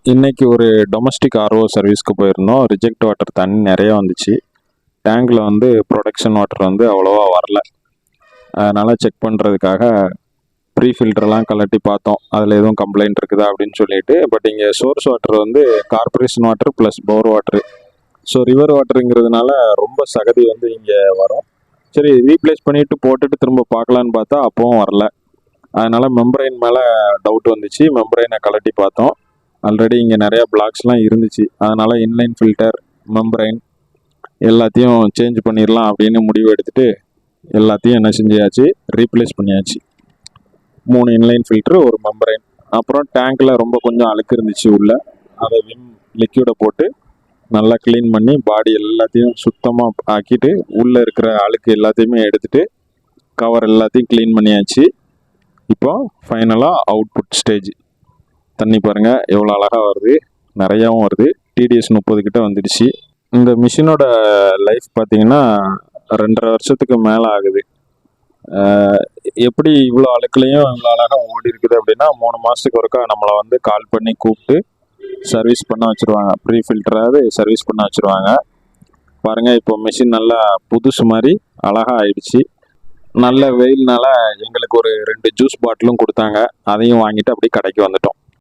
இன்றைக்கி ஒரு domestic RO சர்வீஸ்க்கு போயிருந்தோம். ரிஜெக்ட் வாட்டர் தண்ணி நிறையா வந்துச்சு. டேங்கில் வந்து ப்ரொடக்ஷன் வாட்டர் வந்து அவ்வளோவா வரல. அதனால் செக் பண்ணுறதுக்காக ப்ரீ ஃபில்டர்லாம் கலட்டி பார்த்தோம், அதில் எதுவும் கம்ப்ளைண்ட் இருக்குதா அப்படின்னு சொல்லிட்டு. பட் இங்கே சோர்ஸ் வாட்டர் வந்து கார்பரேஷன் வாட்டர் ப்ளஸ் போர் வாட்ரு. ஸோ ரிவர் வாட்டருங்கிறதுனால ரொம்ப சகதி வந்து இங்கே வரும். சரி, ரீப்ளேஸ் பண்ணிவிட்டு போட்டுட்டு திரும்ப பார்க்கலான்னு பார்த்தா அப்போவும் வரல. அதனால் மெம்பரைன் மேலே டவுட் வந்துச்சு. மெம்பரைனை கலட்டி பார்த்தோம். ஆல்ரெடி இங்கே நிறையா பிளாக்ஸ்லாம் இருந்துச்சு. அதனால் இன்லைன் ஃபில்டர், மெம்பரைன் எல்லாத்தையும் சேஞ்ச் பண்ணிடலாம் அப்படின்னு முடிவு எடுத்துகிட்டு எல்லாத்தையும் என்ன செஞ்சாச்சு, ரீப்ளேஸ் பண்ணியாச்சு. 3 இன்லைன் ஃபில்ட்ரு, ஒரு மெம்பரைன். அப்புறம் டேங்கில் ரொம்ப கொஞ்சம் அழுக்கு இருந்துச்சு உள்ளே, அதை விம் லிக்யூடை போட்டு நல்லா க்ளீன் பண்ணி பாடி எல்லாத்தையும் சுத்தமாக ஆக்கிட்டு உள்ளே இருக்கிற அழுக்கு எல்லாத்தையுமே எடுத்துகிட்டு கவர் எல்லாத்தையும் க்ளீன் பண்ணியாச்சு. இப்போ ஃபைனலாக அவுட்புட் ஸ்டேஜ். தண்ணி பாருங்கள் எவ்வளோ அழகாக வருது, நிறையாவும் வருது. TDS 30 கிட்ட வந்துடுச்சு. இந்த மிஷினோட லைஃப் பார்த்தீங்கன்னா 2.5 வருஷத்துக்கு மேலே ஆகுது. எப்படி இவ்வளோ அழுக்குலையும் இவ்வளோ அழகாக ஓடி இருக்குது அப்படின்னா, 3 மாதத்துக்கு ஒருக்கா நம்மளை வந்து கால் பண்ணி கூப்பிட்டு சர்வீஸ் பண்ண வச்சுருவாங்க. ப்ரீ ஃபில்டராவது சர்வீஸ் பண்ண வச்சுருவாங்க. பாருங்கள், இப்போ மிஷின் நல்லா புதுசு மாதிரி அழகாக ஆயிடுச்சு. நல்ல வெயில்னால எங்களுக்கு ஒரு 2 ஜூஸ் பாட்டிலும் கொடுத்தாங்க. அதையும் வாங்கிட்டு அப்படியே கடைக்கு வந்துட்டோம்.